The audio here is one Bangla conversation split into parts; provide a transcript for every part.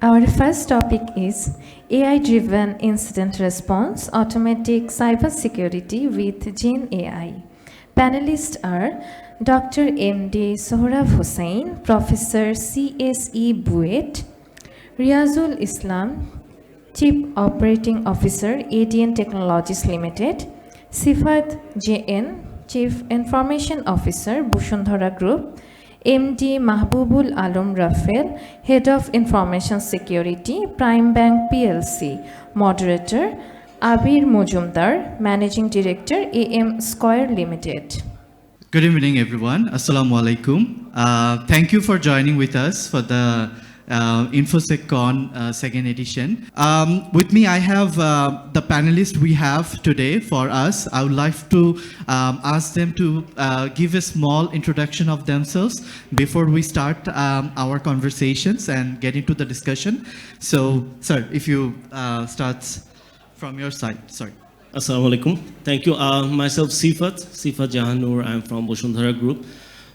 Our first topic is AI-driven incident response, automatic cybersecurity with GenAI. Panelists are Dr. M.D. Sohrab Hussain, Professor C.S.E. Buet, Reazul Islam, Chief Operating Officer, ADN Technologies Limited, Sifat J.N., Chief Information Officer, Bashundhara Group, MD Mahbubul Alam Rafael, Head of Information Security, Prime Bank PLC, Moderator, Abir Mazumder, Managing Director, AM Square Limited. Good evening, everyone. Assalamu alaikum. Thank you for joining with us for the InfoSecCon second edition. With me, I have the panelists we have today for us. I would like to ask them to give a small introduction of themselves before we start our conversations and get into the discussion. So, sir, if you start from your side, sorry. Assalamu alaikum. Thank you. Myself, Sifat Jahanur. I'm from Bashundhara Group.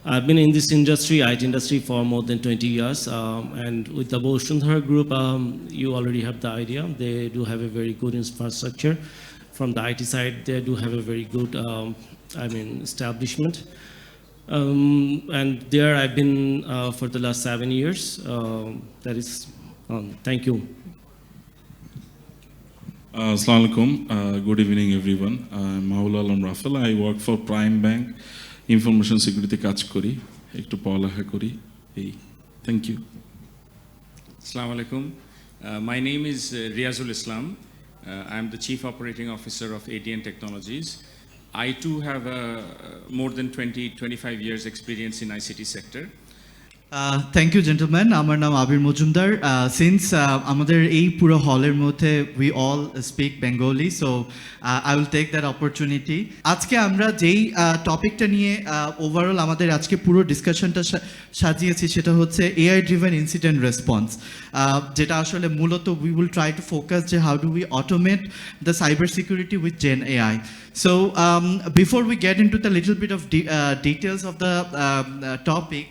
I've been in this industry, IT industry, for more than 20 years. And with the Bashundhara Group, you already have the idea. They do have a very good infrastructure. From the IT side, they do have a very good, establishment. And there I've been for the last 7 years. Thank you. Assalamu alaikum. Good evening, everyone. I'm Mahbubul Alam Rafael. I work for Prime Bank. Information security কাজ করি একটু পড়ালেখা করি এই thank you Assalamu alaikum. My name is Reazul Islam. I'm the Chief Operating Officer of ADN Technologies. I too have more than 20-25 years experience in ICT sector. Thank you, gentlemen. আমার নাম আবির মজুমদার। Since আমাদের এই পুরো হলের মধ্যে we all speak Bengali, so I will take that opportunity. আজকে আমরা যেই টপিকটা নিয়ে ওভারঅল আমাদের আজকে পুরো ডিসকাশনটা সাজিয়েছি সেটা হচ্ছে AI driven incident response, যেটা আসলে মূলত we will try to focus যে how do we automate the cyber security with GenAI. So before we get into the little bit of details of the topic,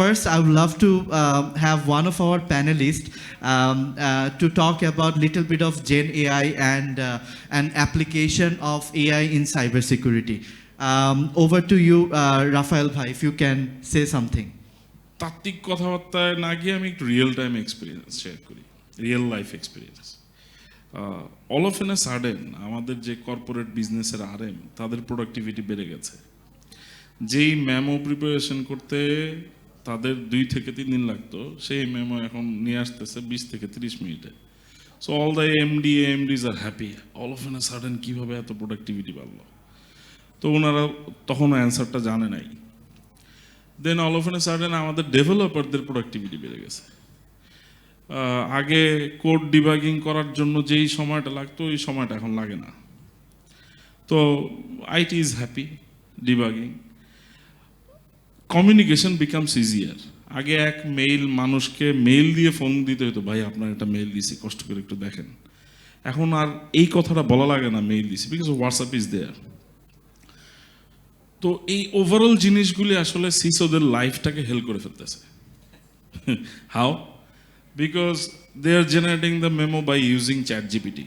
first I would love to have one of our panelists to talk about little bit of GenAI and an application of AI in cybersecurity. Over to you, Rafael bhai, if you can say something. তাত্ত্বিক কথাবার্তায় না গিয়ে আমি একটু রিয়েল টাইম এক্সপিরিয়েন্স শেয়ার করি real life experience all of an a sudden আমাদের যে কর্পোরেট বিজনেসের আরএম তাদের প্রোডাক্টিভিটি বেড়ে গেছে যেই মেমো প্রিপারেশন করতে তাদের 2 থেকে 3 দিন লাগতো সেই মেমো এখন নিয়ে আসতেছে 20 থেকে 30 মিনিটে so all the MDs are happy all of an a sudden কীভাবে এত প্রোডাক্টিভিটি বাড়লো তো ওনারা তখন অ্যান্সারটা জানে নাই then all of an a sudden আমাদের ডেভেলপারদের প্রোডাক্টিভিটি বেড়ে গেছে আগে কোড ডিবাগিং করার জন্য যেই সময়টা লাগতো ওই সময়টা এখন লাগে না তো IT is happy debugging communication becomes easier আগে এক মেইল মানুষকে মেইল দিয়ে ফোন দিতে হতো ভাই আপনার একটা মেইল দিছি কষ্ট করে একটু দেখেন এখন আর এই কথাটা বলা লাগে না মেইল দিছি বিকজ হোয়াটসঅ্যাপ ইজ দেয়ার তো এই ওভারঅল জিনিসগুলি আসলে সিসোদের লাইফটাকে হেল্প করে ফেলতেছে how because they are generating the memo by using ChatGPT.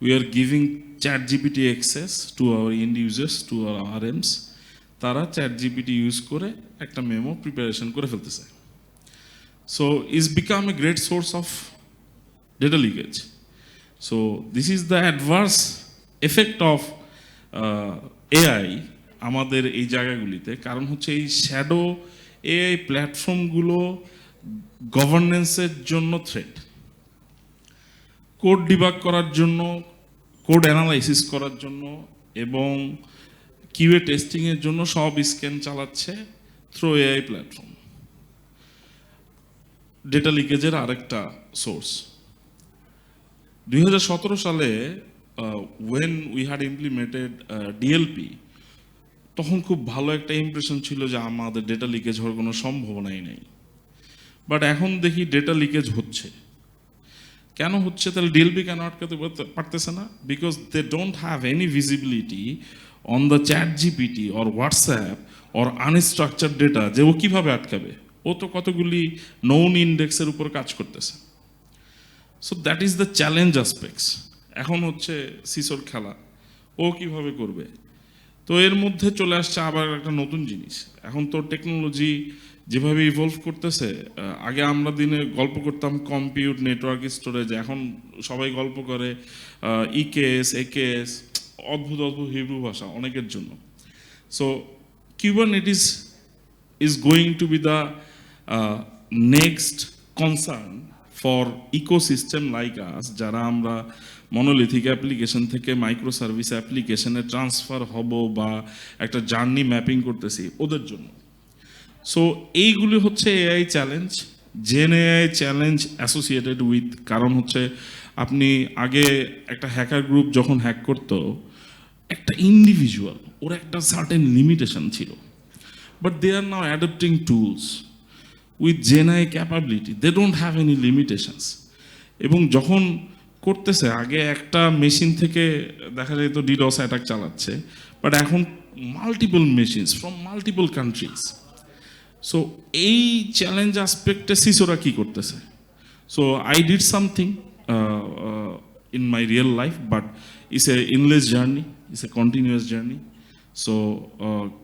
We are giving ChatGPT access to our end users, to our RMs. তারা ChatGPT ইউজ করে একটা মেমো প্রিপারেশন করে ফেলতেছে so is become a great source of data leakage so this is the adverse effect of AI আমাদের এই জায়গাগুলিতে কারণ হচ্ছে এই শ্যাডো এআই প্ল্যাটফর্মগুলো গভর্নেন্সের জন্য থ্রেট কোড ডিবাগ করার জন্য কোড অ্যানালাইসিস করার জন্য এবং কিউএ টেস্টিংয়ের জন্য সব স্ক্যান চালাচ্ছে থ্রু এআই প্ল্যাটফর্ম ডেটা লিকেজের আরেকটা সোর্স 2017 সালে when we had implemented DLP তখন খুব ভালো একটা ইমপ্রেশন ছিল যে আমাদের ডেটা লিকেজ হওয়ার কোনো সম্ভাবনাই নেই বাট এখন দেখি ডেটা লিকেজ হচ্ছে কেন হচ্ছে তাহলে ডিএলপি কেন আটকাতে পারতেছে না because they don't have any visibility on the ChatGPT or WhatsApp or unstructured data যে ও কীভাবে আটকাবে ও তো কতগুলি নন ইন্ডেক্সের উপর কাজ করতেছে so that is the challenge aspects. এখন হচ্ছে সিসোর খেলা, ও কিভাবে করবে। তো এর মধ্যে চলে আসছে আবার একটা নতুন জিনিস। এখন তো টেকনোলজি যেভাবে ইভলভ করতেছে, আগে আমরা দিনে গল্প করতাম কম্পিউট, নেটওয়ার্ক, স্টোরেজ, এখন সবাই গল্প করে ইকেএস, একেএস, অদ্ভুত অদ্ভুত হিব্রু ভাষা অনেকের জন্য। So Kubernetes is going to be the next concern for ecosystem like us, যারা আমরা মনোলিথিক অ্যাপ্লিকেশন থেকে মাইক্রো সার্ভিস অ্যাপ্লিকেশনে ট্রান্সফার হব বা একটা জার্নি ম্যাপিং করতেছি ওদের জন্য। সো এইগুলি হচ্ছে AI challenge, GenAI challenge associated with. কারণ হচ্ছে আপনি আগে একটা হ্যাকার গ্রুপ যখন হ্যাক করতো, একটা ইন্ডিভিজুয়াল, ওর একটা সার্টেন লিমিটেশন ছিল, but they are now adopting tools with GenAI capability, they don't have any limitations. এবং যখন করতেছে, আগে একটা মেশিন থেকে দেখা যায় তো ডিডস অ্যাটাক চালাচ্ছে, বাট এখন multiple machines from multiple countries. So এই চ্যালেঞ্জ অ্যাসপেক্টে সিসোরা কী করতেছে? So I did something in my real life, but it's a endless journey, it's a continuous journey. So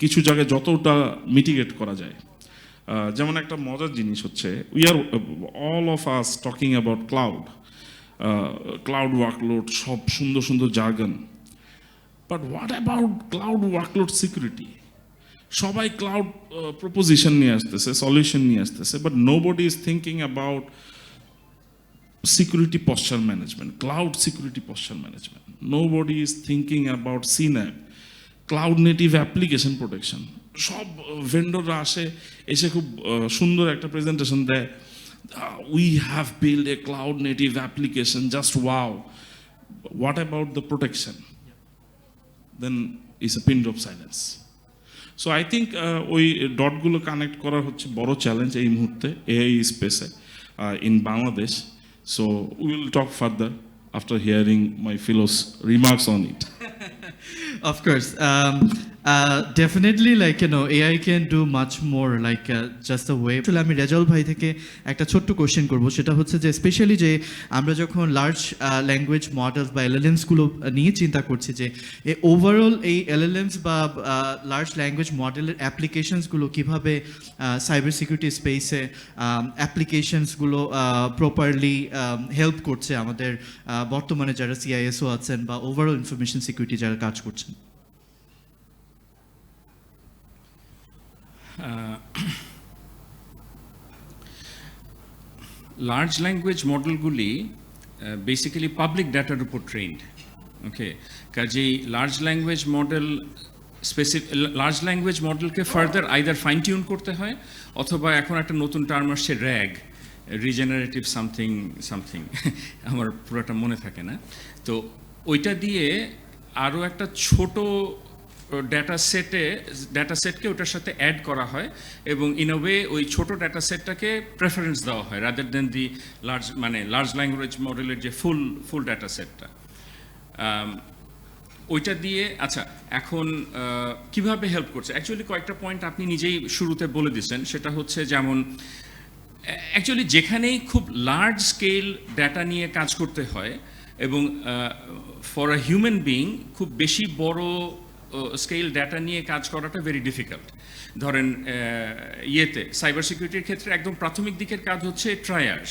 কিছু জায়গায় যতটা মিটিগেট করা যায়, যেমন একটা মজার জিনিস হচ্ছে, we are all of us talking about cloud workload, সব সুন্দর সুন্দর jargon, but what about cloud workload security? সবাই ক্লাউড প্রপোজিশন নিয়ে আসতেছে, সলিউশন নিয়ে আসতেছে, but nobody is thinking about security posture management, cloud security posture management. Nobody is thinking about CNAP, cloud native application protection. সব ভেন্ডররা এসে খুব সুন্দর একটা প্রেজেন্টেশন দেয়, we have built a cloud native application, just wow. What about the protection? Then it's a pin drop silence. So I think ওই ডটগুলো কানেক্ট করা হচ্ছে বড় চ্যালেঞ্জ এই মুহূর্তে এআই স্পেসে in Bangladesh. So we will talk further after hearing my fellows' remarks on it. Of course. Definitely, like, you know, AI can do much more, like just the way. আসলে আমি রেজাউল ভাই থেকে একটা ছোট্ট কোশ্চেন করব, সেটা হচ্ছে যে স্পেশালি যে আমরা যখন লার্জ ল্যাঙ্গুয়েজ মডেলস বা এলএলএমসগুলো নিয়ে চিন্তা করছি, যে ওভারঅল এই এলএলএমস বা লার্জ ল্যাঙ্গুয়েজ মডেলের অ্যাপ্লিকেশনসগুলো কীভাবে সাইবার সিকিউরিটি স্পেসে অ্যাপ্লিকেশনসগুলো প্রপারলি হেল্প করছে আমাদের বর্তমানে যারা সিআইএসও আছেন বা ওভারঅল ইনফরমেশন সিকিউরিটি যারা কাজ করছেন। লার্জ ল্যাঙ্গুয়েজ মডেলগুলি বেসিক্যালি পাবলিক ডাটার উপর ট্রেন্ড। ওকে, কাজেই লার্জ ল্যাঙ্গুয়েজ মডেলকে ফার্দার আইদার ফাইন টিউন করতে হয়, অথবা এখন একটা নতুন টার্ম আসছে র্যাগ, রিজেনারেটিভ সামথিং সামথিং, আমার পুরোটা মনে থাকে না। তো ওইটা দিয়ে আরও একটা ছোট ডাটা সেটকে ওটার সাথে অ্যাড করা হয়, এবং ইন আ ওয়ে ওই ছোট ডাটা সেটটাকে প্রেফারেন্স দেওয়া হয় রাদার দেন দি লার্জ ল্যাঙ্গুয়েজ মডেলের যে ফুল ডাটা সেটটা। ওইটা দিয়ে আচ্ছা এখন কিভাবে হেল্প করছে, অ্যাকচুয়ালি কয়েকটা পয়েন্ট আপনি নিজেই শুরুতে বলে দিয়েছেন। সেটা হচ্ছে যেমন অ্যাকচুয়ালি যেখানেই খুব লার্জ স্কেল ডাটা নিয়ে কাজ করতে হয়, এবং ফর আ হিউম্যান বিইং খুব বেশি বড় স্কেল ডাটা নিয়ে কাজ করাটা ভেরি ডিফিকাল্ট। ধরেন সাইবার সিকিউরিটির ক্ষেত্রে একদম প্রাথমিক দিকের কাজ হচ্ছে ট্রায়াজ,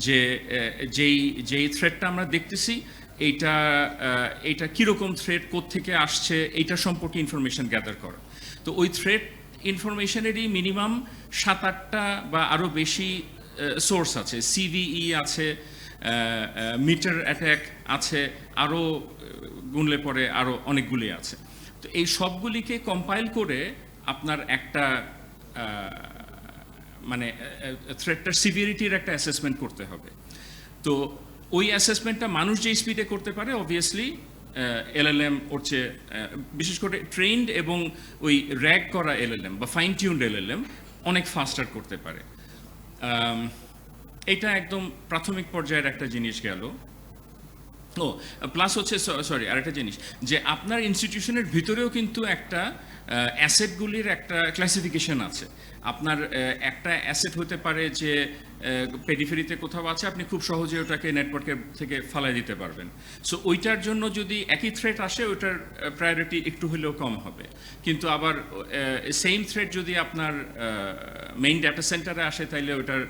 যে যেই থ্রেটটা আমরা দেখতেছি এইটা কীরকম থ্রেট, কোত্থেকে আসছে, এইটা সম্পর্কে ইনফরমেশন গ্যাদার করা। তো ওই থ্রেট ইনফরমেশনেরই মিনিমাম 7-8টা বা আরও বেশি সোর্স আছে, সিভিই আছে, মিটার অ্যাট্যাক আছে, আরও গুনলে পরে আরও অনেকগুলি আছে। তো এই সবগুলিকে কম্পাইল করে আপনার একটা মানে থ্রেটটার সিভিয়ারিটির একটা অ্যাসেসমেন্ট করতে হবে। তো ওই অ্যাসেসমেন্টটা মানুষ যে স্পিডে করতে পারে, অবভিয়াসলি এলএলএম ওর চেয়ে, বিশেষ করে ট্রেন্ড এবং ওই র্যাগ করা এলএলএম বা ফাইন টিউনড এলএলএম অনেক ফাস্টার করতে পারে। এটা একদম প্রাথমিক পর্যায়ের একটা জিনিস গেল। ও প্লাস হচ্ছে সরি আরেকটা জিনিস যে আপনার ইনস্টিটিউশনের ভিতরেও কিন্তু একটা অ্যাসেটগুলির একটা ক্লাসিফিকেশন আছে। আপনার একটা অ্যাসেট হতে পারে যে পেরিফেরিতে কোথাও আছে, আপনি খুব সহজে ওটাকে নেটওয়ার্কের থেকে ফালাই দিতে পারবেন। সো ওইটার জন্য যদি একই থ্রেট আসে ওইটার প্রায়োরিটি একটু হলেও কম হবে, কিন্তু আবার সেম থ্রেট যদি আপনার মেইন ডাটা সেন্টারে আসে তাইলে ওইটার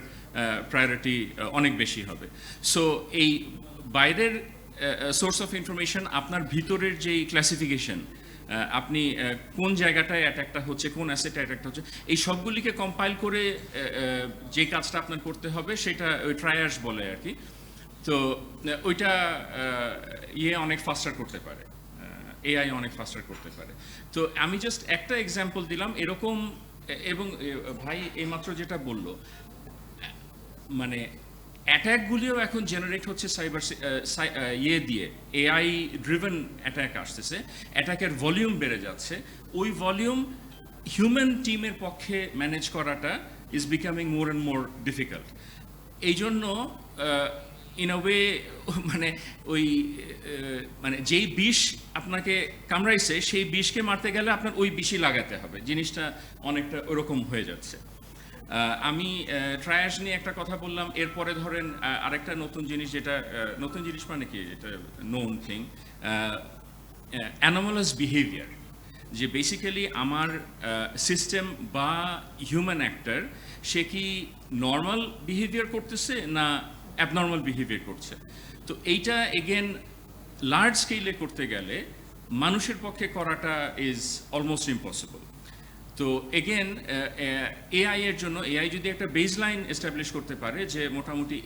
প্রায়োরিটি অনেক বেশি হবে। সো এই বাইরের সোর্স অফ ইনফরমেশন, আপনার ভিতরের যেই ক্লাসিফিকেশন, আপনি কোন জায়গাটায় অ্যাটাকটা হচ্ছে, কোন অ্যাসেটে অ্যাটাকটা হচ্ছে, এই সবগুলিকে কম্পাইল করে যে কাজটা আপনার করতে হবে সেটা ওই ট্রায়ার্স বলে আর কি। তো ওইটা অনেক ফাস্টার করতে পারে, এআই অনেক ফাস্টার করতে পারে। তো আমি জাস্ট একটা এক্সাম্পল দিলাম এরকম। এবং ভাই এইমাত্র যেটা বললো, মানে অ্যাট্যাকগুলিও এখন জেনারেট হচ্ছে সাইবার দিয়ে, এআই ড্রিভেন অ্যাট্যাক আসতেছে, অ্যাট্যাকের ভলিউম বেড়ে যাচ্ছে। ওই ভলিউম হিউম্যান টিমের পক্ষে ম্যানেজ করাটা is becoming more and more difficult. এই জন্য ইন আ ওয়ে মানে ওই মানে যেই বিষ আপনাকে কামড়াইছে সেই বিষকে মারতে গেলে আপনার ওই বিষই লাগাতে হবে, জিনিসটা অনেকটা ওরকম হয়ে যাচ্ছে। আমি ট্রায়াস নিয়ে একটা কথা বললাম, এরপরে ধরেন আরেকটা নতুন জিনিস, যেটা নতুন জিনিস মানে কি, এটা নোন থিং, অ্যানোমালাস বিহেভিয়ার। যে বেসিক্যালি আমার সিস্টেম বা হিউম্যান অ্যাক্টর সে কি নর্মাল বিহেভিয়ার করতেছে না অ্যাবনর্মাল বিহেভিয়ার করছে। তো এইটা এগেন লার্জ স্কেলে করতে গেলে মানুষের পক্ষে করাটা ইজ অলমোস্ট ইম্পসিবল। তো এগেন এআই এর জন্য, এআই যদি একটা বেসলাইন এস্টাবলিশ করতে পারে যে মোটামুটি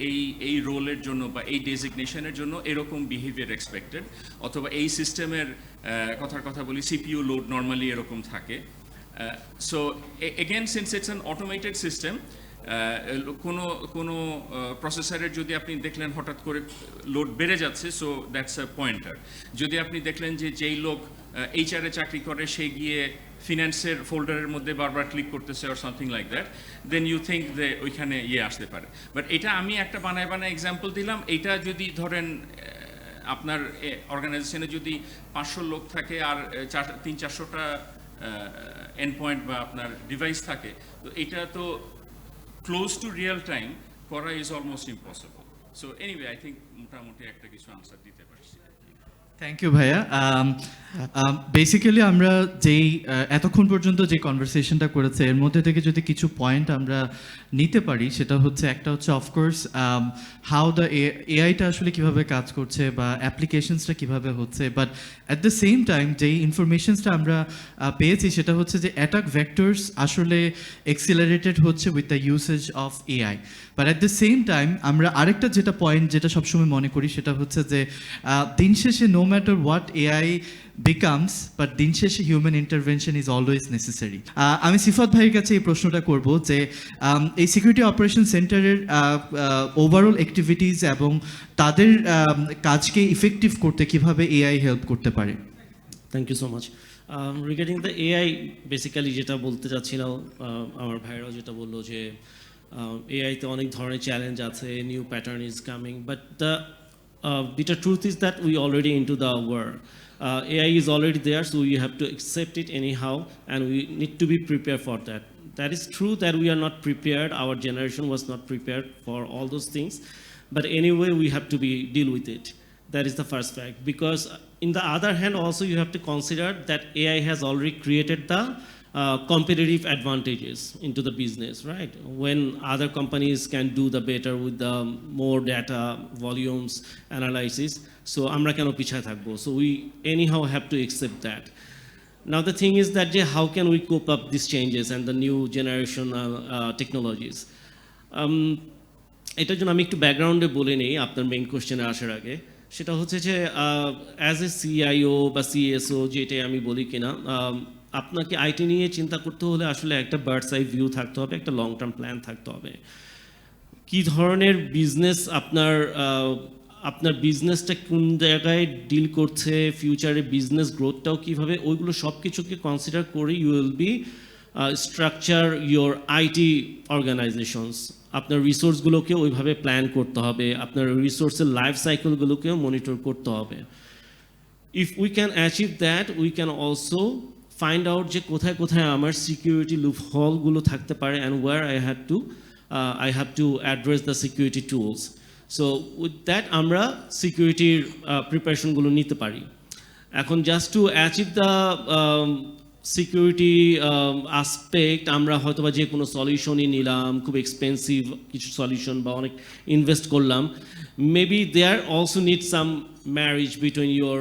এই রোলের জন্য বা এই ডেজিগনেশনের জন্য এরকম বিহেভিয়ার এক্সপেক্টেড, অথবা এই সিস্টেমের কথা বলি সিপিইউ লোড নর্মালি এরকম থাকে। So again since it's an automated system, কোনো প্রসেসরের যদি আপনি দেখলেন হঠাৎ করে লোড বেড়ে যাচ্ছে, সো দ্যাটস আ পয়েন্টার। যদি আপনি দেখলেন যে যেই লোক এইচআরে চাকরি করে সে গিয়ে ফিন্যান্সের ফোল্ডারের মধ্যে বারবার ক্লিক করতেছে or something like that, then you think যে ওইখানে আসতে পারে। বাট এটা আমি একটা বানায় এক্সাম্পল দিলাম। এইটা যদি ধরেন আপনার অর্গানাইজেশনে যদি 500 লোক থাকে আর 300-400টা এন্ড পয়েন্ট বা আপনার ডিভাইস থাকে, তো এটা তো ক্লোজ টু রিয়েল টাইম করা is almost impossible. So anyway I think মোটামুটি একটা কিছু আনসার দিতে পারছি। থ্যাংক ইউ ভাইয়া। বেসিক্যালি আমরা যেই এতক্ষণ পর্যন্ত যে কনভারসেশনটা করেছে এর মধ্যে থেকে যদি কিছু পয়েন্ট আমরা নিতে পারি, সেটা হচ্ছে একটা হচ্ছে অফকোর্স হাউ দ্য এআইটা আসলে কীভাবে কাজ করছে বা অ্যাপ্লিকেশনসটা কীভাবে হচ্ছে, but at the same time যেই ইনফরমেশনসটা আমরা পেয়েছি সেটা হচ্ছে যে অ্যাটাক ভেক্টরস আসলে এক্সিলারেটেড হচ্ছে with the usage of AI. But at the same time আমরা আরেকটা যেটা পয়েন্ট যেটা সবসময় মনে করি সেটা হচ্ছে যে দিন শেষে no matter what AI becomes, but দিন শেষে human intervention is always necessary. আমি সিফাত ভাইয়ের কাছে এই প্রশ্নটা করব যে এই সিকিউরিটি অপারেশন সেন্টারের ওভারঅল অ্যাক্টিভিটিস এবং তাদের কাজকে ইফেক্টিভ করতে কিভাবে এআই হেল্প করতে পারে। Thank you so much. Regarding the AI, basically যেটা বলতে চাচ্ছিলাম, আমার ভাইরাও যেটা বললো যে এআইতে অনেক ধরনের চ্যালেঞ্জ আছে, new pattern is coming, but the bitter truth is that we already into the world. AI is already there, so we have to accept it anyhow, and we need to be prepared for that. That is true that we are not prepared. Our generation was not prepared for all those things, but anyway, we have to deal with it. That is the first fact. Because in the other hand, also you have to consider that AI has already created the competitive advantages into the business, right? When other companies can do the better with the more data, volumes, analysis, so amra keno pichhaye thakbo. So we anyhow have to accept that. Now the thing is that how can we cope up these changes and the new generation technologies? এটার জন্য আমি একটু ব্যাকগ্রাউন্ডে বলে নিই আপনার মেইন কোশ্চেনে আসার আগে। সেটা হচ্ছে যে অ্যাজ এ সিআইও বা সিএসও যেটাই আমি বলি কিনা, আপনাকে আইটি নিয়ে চিন্তা করতে হলে আসলে একটা বার্ডস আই ভিউ থাকতে হবে, একটা লং টার্ম প্ল্যান থাকতে হবে। কী ধরনের বিজনেস আপনার বিজনেসটা কোন জায়গায় ডিল করছে, ফিউচারে বিজনেস গ্রোথটাও কীভাবে, ওইগুলো সব কিছুকে কনসিডার করে you will be structure your IT organizations. আপনার রিসোর্সগুলোকে ওইভাবে প্ল্যান করতে হবে, আপনার রিসোর্সের লাইফ সাইকেলগুলোকেও মনিটর করতে হবে। If we can achieve that, we can also find out যে কোথায় কোথায় আমার সিকিউরিটি লুপ হলগুলো থাকতে পারে, and where I have to address the security tools. So with that আমরা সিকিউরিটির প্রিপারেশনগুলো নিতে পারি। এখন just to achieve the security aspect আমরা হয়তো বা যে কোনো সলিউশনই নিলাম, খুব এক্সপেন্সিভ কিছু সলিউশন বা অনেক ইনভেস্ট করলাম, maybe there also need some marriage between your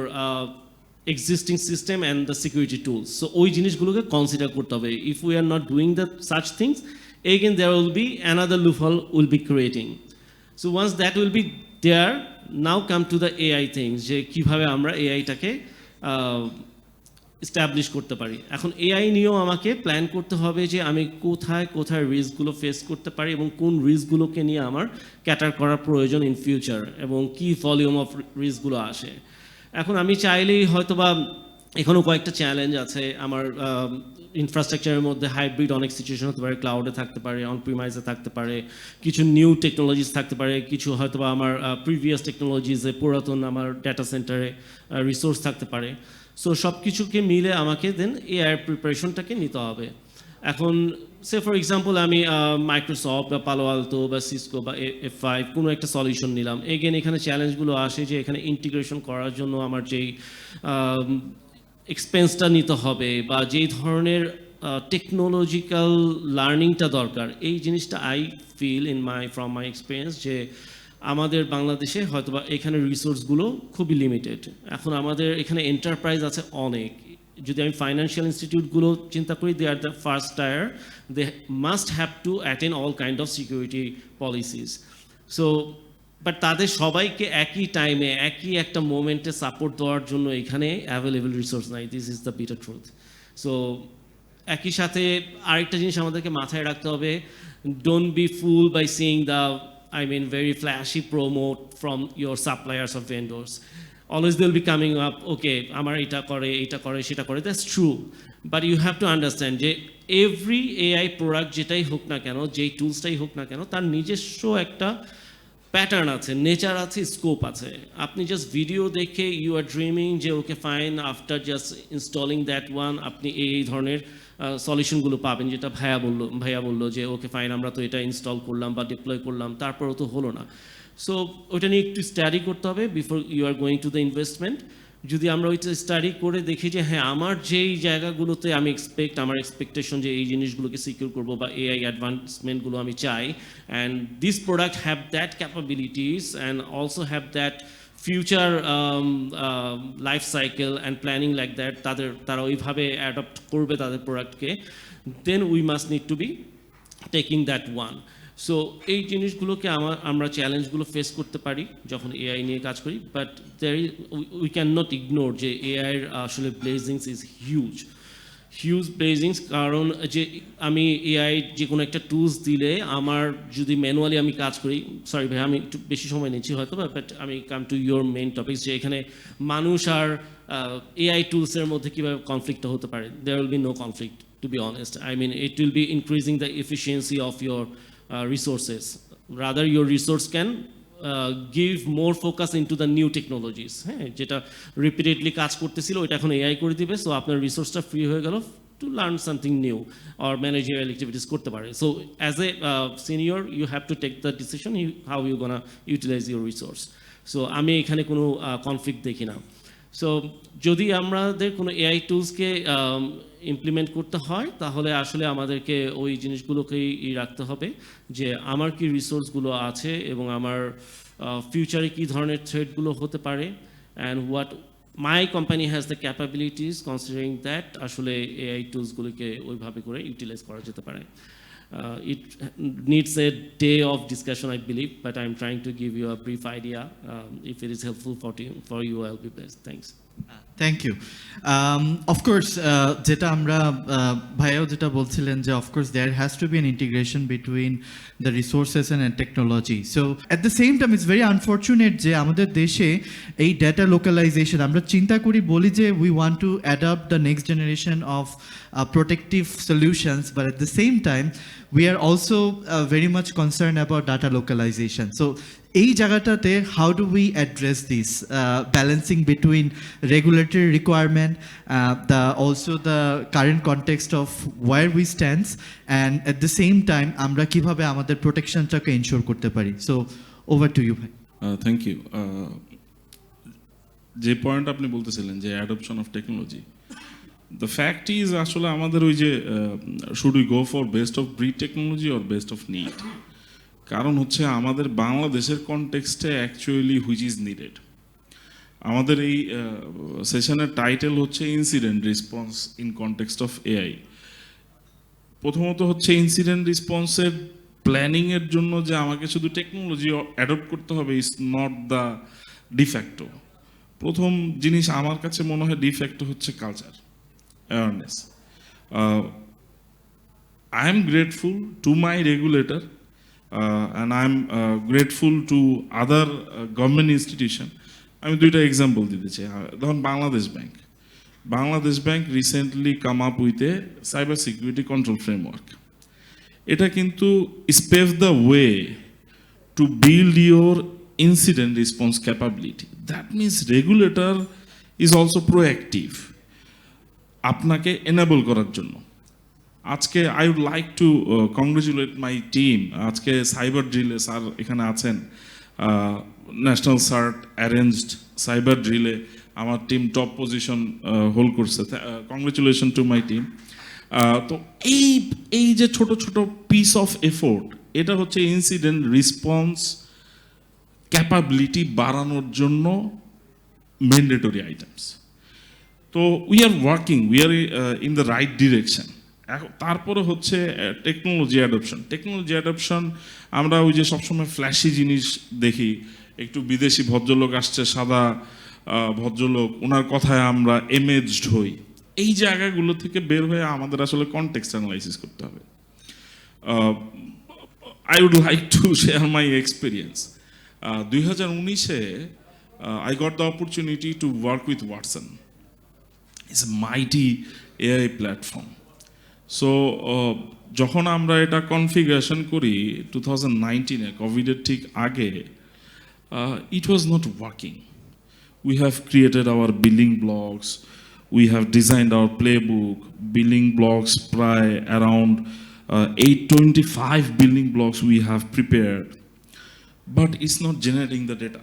existing system and the security tools. So ওই জিনিসগুলোকে কনসিডার করতে হবে। If we are not doing such things, again there will be another loophole will be creating. So once that will be there, now come to the AI things, যে কিভাবে আমরা এআইটাকে এস্টাবলিশ করতে পারি। এখন এআই নিয়েও আমাকে প্ল্যান করতে হবে যে আমি কোথায় কোথায় রিস্কগুলো ফেস করতে পারি এবং কোন রিস্কগুলোকে নিয়ে আমার ক্যাটার করার প্রয়োজন ইন ফিউচার, এবং কি ভলিউম অফ রিস্কগুলো আসে। এখন আমি চাইলেই হয়তোবা এখনও কয়েকটা চ্যালেঞ্জ আছে আমার ইনফ্রাস্ট্রাকচারের মধ্যে। হাইব্রিড অনেক সিচুয়েশন হতে পারে, ক্লাউডে থাকতে পারে, অন প্রিমাইজে থাকতে পারে, কিছু নিউ টেকনোলজিস থাকতে পারে, কিছু হয়তোবা আমার প্রিভিয়াস টেকনোলজিসে পুরাতন আমার ডাটা সেন্টারে রিসোর্স থাকতে পারে। সো সব কিছুকে মিলে আমাকে দেন এআই প্রিপারেশনটাকে নিতে হবে। এখন সে ফর এক্সাম্পল আমি মাইক্রোসফট বা পালো আলতো বা সিসকো বা F5 কোনো একটা সলিউশন নিলাম। এগেন এখানে চ্যালেঞ্জগুলো আসে যে এখানে ইন্টিগ্রেশন করার জন্য আমার যেই এক্সপেন্সটা নিতে হবে বা যেই ধরনের টেকনোলজিক্যাল লার্নিংটা দরকার, এই জিনিসটা I feel from my experience যে আমাদের বাংলাদেশে হয়তোবা এখানে রিসোর্সগুলো খুবই লিমিটেড। এখন আমাদের এখানে এন্টারপ্রাইজ আছে অনেক। যদি আমি ফাইন্যান্সিয়াল ইনস্টিটিউটগুলো চিন্তা করি, they are the first tier, they must have to attend all kind of security policies. So but তাদের সবাইকে একই টাইমে একই একটা মোমেন্টে সাপোর্ট দেওয়ার জন্য এখানে অ্যাভেলেবল রিসোর্স নাই। This is the bitter truth. So একই সাথে আরেকটা জিনিস আমাদেরকে মাথায় রাখতে হবে, don't be fool by seeing the very flashy promote from your suppliers or vendors. Always they'll be coming up, okay, amar eta kore, sheta kore. That's true. But you have to understand যে every AI product যেটাই হোক না কেন, যেই টুলসটাই হোক না কেন, তার নিজস্ব একটা প্যাটার্ন আছে, নেচার আছে, স্কোপ আছে। আপনি জাস্ট ভিডিও দেখে ইউ আর ড্রিমিং যে okay fine, after just installing that one আপনি এই ধরনের সলিউশনগুলো পাবেন, যেটা ভাইয়া বললো যে ওকে ফাইন আমরা তো এটা ইনস্টল করলাম বা ডিপ্লয় করলাম, তারপরেও তো হলো না। সো ওইটা নিয়ে একটু স্টাডি করতে হবে before you are going to the investment. যদি আমরা ওইটা স্টাডি করে দেখি যে হ্যাঁ আমার যেই জায়গাগুলোতে আমি আমার এক্সপেকটেশন যে এই জিনিসগুলোকে সিকিউর করবো বা এআই অ্যাডভান্সমেন্টগুলো আমি চাই, and this product have that capabilities and also have that future life cycle and planning like that, তারা ওইভাবে অ্যাডপ্ট করবে তাদের প্রোডাক্টকে, then we must need to be taking that one. So এই জিনিসগুলোকে আমরা চ্যালেঞ্জগুলো ফেস করতে পারি যখন এআই নিয়ে কাজ করি, but we can not ignore যে এআইয়ের আসলে ব্লেজিংস ইজ হিউজ ব্লেজিংস। কারণ যে আমি এআই যে কোনো একটা টুলস দিলে আমার যদি ম্যানুয়ালি আমি কাজ করি, সরি ভাই আমি একটু বেশি সময় নিচ্ছি হয়তো, বাট আমি come to your main topics, যে এখানে মানুষ আর এআই টুলসের মধ্যে কীভাবে কনফ্লিক্টটা হতে পারে। There will be no conflict, to be honest. It will be increasing the efficiency of your resources. Rather your resource can give more focus into the new technologies. হ্যাঁ, যেটা রিপিটেডলি কাজ করতেছিল ওইটা এখন এআই করে দিবে, সো আপনার রিসোর্সটা ফ্রি হয়ে গেল to learn something new or managerial activities করতে পারে। So as a senior you have to take the decision how you gonna utilize your resource. So আমি এখানে কোনো কনফ্লিক্ট দেখি না। সো যদি আমাদের কোনো এআই টুলসকে ইমপ্লিমেন্ট করতে হয় তাহলে আসলে আমাদেরকে ওই জিনিসগুলোকেই রাখতে হবে যে আমার কি রিসোর্সগুলো আছে এবং আমার ফিউচারে কী ধরনের থ্রেটগুলো হতে পারে, and what my company has the capabilities considering that আসলে এআই টুলসগুলোকে ওইভাবে করে ইউটিলাইজ করা যেতে পারে। It needs a day of discussion, I believe, but I'm trying to give you a brief idea. If it is helpful for you, I'll be blessed. Thanks. Thank you of course যেটা আমরা ভাইয়াও যেটা বলছিলেন যে of course there has to be an integration between the resources and technology so at the same time it's very unfortunate যে আমাদের দেশে এই ডেটা লোকালাইজেশন আমরা চিন্তা করি বলি যে we want to adapt the next generation of protective solutions, but at the same time, we are also very much concerned about data localization. So, এই জায়গাটাতে how do we address this balancing between regulatory requirement, also the current context of where we stand, and at the same time, আমরা কিভাবে আমাদের protectionটাকে ensure করতে পারি? So, over to you, ভাই. থ্যাংক ইউ যে পয়েন্ট আপনি বলতেছিলেন যে adoption of technology the fact is আসলে আমাদের ওই যে should we go for best of breed technology or best of need কারণ হচ্ছে আমাদের বাংলাদেশের কনটেক্সটে অ্যাকচুয়ালি হুইচ ইজ নিডেড আমাদের এই সেশনের টাইটেল হচ্ছে incident response in context of AI প্রথমত হচ্ছে ইনসিডেন্ট রেসপন্সের প্ল্যানিংয়ের জন্য যে আমাকে শুধু টেকনোলজি অ্যাডপ্ট করতে হবে ইজ নট দ্য ডিফ্যাক্টো প্রথম জিনিস আমার কাছে মনে হয় ডিফ্যাক্টো হচ্ছে culture awareness I am grateful to my regulator and I am grateful to other government institution. আমি দুইটা এক্সাম্পল দিতে চাই ধরুন Bangladesh bank recently come up with a cyber security control framework এটা কিন্তু spell the way to build your incident response capability that means regulator is also proactive আপনাকে এনেবল করার জন্য আজকে I would like to congratulate my team আজকে সাইবার ড্রিলে স্যার এখানে আছেন ন্যাশনাল সার্ট অ্যারেঞ্জড সাইবার ড্রিলে আমার টিম টপ পজিশন হোল্ড করছে কংগ্রেচুলেশন টু মাই টিম তো এই যে ছোট ছোট পিস অফ এফোর্ট এটা হচ্ছে ইনসিডেন্ট রেসপন্স ক্যাপাবিলিটি বাড়ানোর জন্য ম্যান্ডেটরি আইটেমস তো we are in the right direction তারপরে হচ্ছে টেকনোলজি অ্যাডপশন আমরা ওই যে সবসময় ফ্ল্যাশি জিনিস দেখি একটু বিদেশি ভদ্রলোক আসছে সাদা ভদ্রলোক ওনার কথায় আমরা এমেজড হই এই জায়গাগুলো থেকে বের হয়ে আমাদের আসলে কনটেক্সট অ্যানালাইসিস করতে হবে I would like to share my experience 2019-এ I got the opportunity to work with Watson. It's a mighty AI platform. So, যখন আমরা এটা কনফিগারেশন করি 2019-এ কোভিডের ঠিক আগে it was not working. We have created our billing blocks, we have designed our playbook, billing blocks প্রায় around 825 billing blocks we have prepared, but it's not generating the data.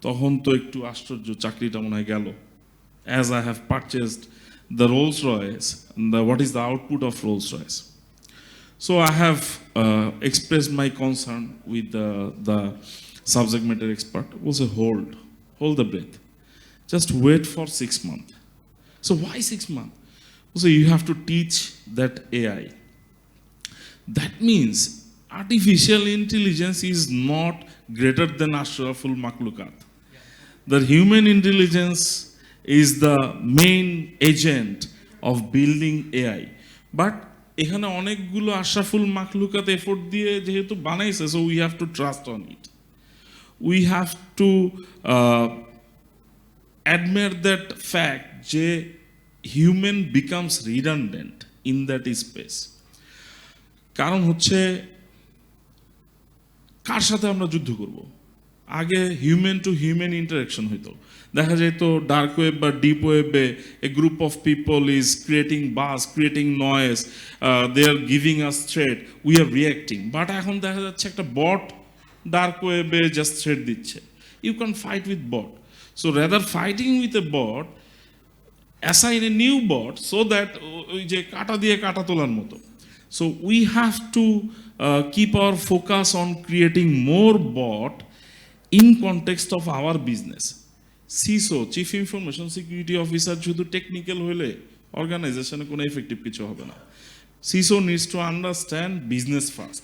তখন তো একটু আশ্চর্য চাকরিটা মনে হয় গেল as I have purchased the Rolls Royce, what is the output of Rolls Royce? So I have expressed my concern with the subject matter expert. We'll say hold the breath. Just wait for 6 months. So why 6 months? So you have to teach that AI. That means artificial intelligence is not greater than Ashraful Makhlukat. The human intelligence is the main agent of building AI. But এখানে অনেকগুলো আশরাফুল মাখলুকাত এফোর্ট দিয়ে যেহেতু বানাইছে so we have to trust on it. We have to admit that fact যে human becomes redundant in that space. কারণ হচ্ছে কার সাথে আমরা যুদ্ধ করব আগে হিউম্যান টু হিউম্যান ইন্টারাকশন হইতো দেখা যেত ডার্ক ওয়েব বা ডিপ ওয়েবে a group of people is creating buzz creating noise they are giving us threat we are reacting but এখন দেখা যাচ্ছে একটা বট ডার্ক ওয়েবে জাস্ট থ্রেড দিচ্ছে you can fight with bot so rather fighting with a bot assign a new bot so that ওই যে কাটা দিয়ে কাটা তোলার মতো so we have to keep our focus on creating more bot in context of our business. CISO, Chief Information Security Officer, শুধু টেকনিক্যাল হলে অর্গানাইজেশনে কোনো এফেক্টিভ কিছু হবে না CISO needs to understand business first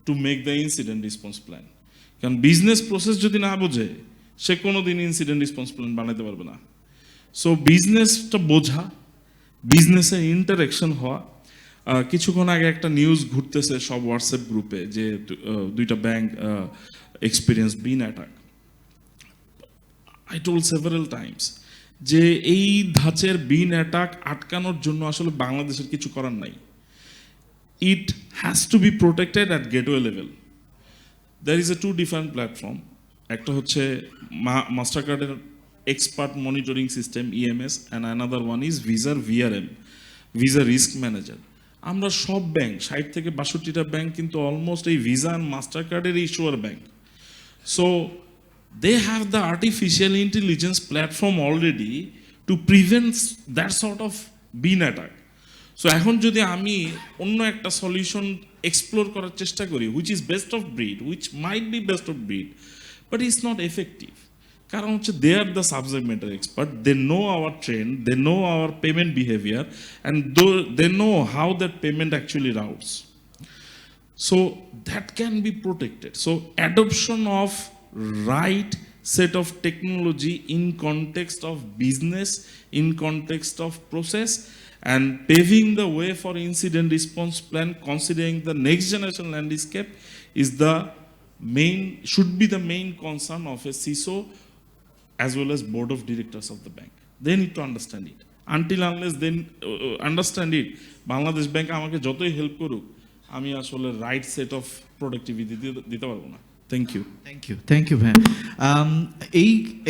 to make the incident response plan. কারণ বিজনেস প্রসেস যদি না বোঝে সে কোনোদিন ইনসিডেন্ট রেসপন্স প্ল্যান বানাতে পারবে না সো বিজনেসটা বোঝা, বিজনেসের ইন্টারেকশন হওয়া। কিছুক্ষণ আগে একটা নিউজ ঘুরতেছে সব হোয়াটসঅ্যাপ গ্রুপে যে দুইটা bank experience been attack. I told several times যে এই ধাঁচের বিন অ্যাটাক আটকানোর জন্য আসলে বাংলাদেশের কিছু করার নাই। It has to be protected at gateway level. There is a two different platform. একটা হচ্ছে মাস্টার কার্ডের expert monitoring system EMS, and another one is ভিসার ভিআরএম, ভিসা রিস্ক ম্যানেজার। আমরা সব ব্যাংক 60 থেকে 62টা ব্যাংক কিন্তু অলমোস্ট এই ভিসা অ্যান্ড মাস্টার কার্ডের issuer bank. So they have the artificial intelligence platform already to prevent that sort of bean attack. So এখন যদি আমি অন্য একটা সলিউশন এক্সপ্লোর করার চেষ্টা করি which is best of breed, which might be best of breed, but it's not effective. কারণ হচ্ছে they are the subject matter expert, they know our trend, they know our payment behavior, and they know how that payment actually routes. So that can be protected. So adoption of right set of technology in context of business, in context of process, and paving the way for incident response plan, considering the next generation landscape is the main, should be the main concern of a CISO as well as board of directors of the bank. They need to understand it. Until unless they understand it, Bangladesh Bank আমাকে যতই হেল্প করুক আমি আসলে রাইট সেট অফ প্রোডাক্টিভিটি দিতে পারবো না। Thank you. থ্যাংক ইউ ভাইয়া।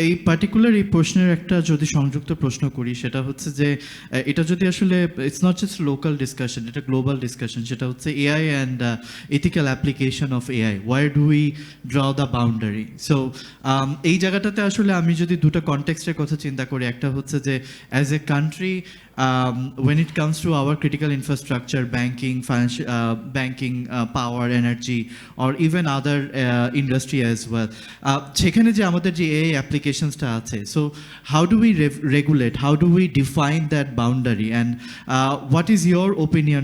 এই পার্টিকুলার এই প্রশ্নের একটা যদি সংযুক্ত প্রশ্ন করি, সেটা হচ্ছে যে এটা যদি আসলে it's not just local discussion, এটা গ্লোবাল ডিসকাশন। সেটা হচ্ছে AI and ethical application of AI, war do we draw the boundary. So এই জায়গাটাতে আসলে আমি যদি দুটো কনটেক্সটের কথা চিন্তা করি, একটা হচ্ছে যে as a country when it comes to our critical infrastructure, banking, financial, banking, power, energy, or even other industry as well, সেখানে যে আমাদের যে AI applications-টা আছে, so how do we regulate, how do we define that boundary, and what is your opinion,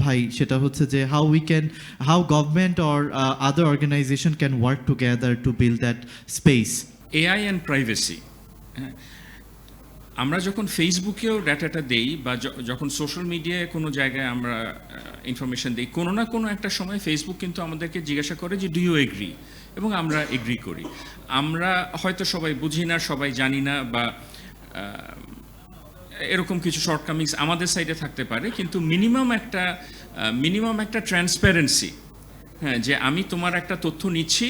ভাই, সেটা হচ্ছে যে how government or other organization can work together to build that space? AI and privacy. আমরা যখন ফেসবুকেও ডাটাটা দেই বা যখন সোশ্যাল মিডিয়ায় কোনো জায়গায় আমরা ইনফরমেশন দিই, কোনো না কোনো একটা সময় ফেসবুক কিন্তু আমাদেরকে জিজ্ঞাসা করে যে ডু ইউ এগ্রি, এবং আমরা এগ্রি করি। আমরা হয়তো সবাই বুঝি না, সবাই জানি না, বা এরকম কিছু শর্টকামিংস আমাদের সাইডে থাকতে পারে, কিন্তু মিনিমাম একটা ট্রান্সপারেন্সি, হ্যাঁ, যে আমি তোমার একটা তথ্য নিচ্ছি,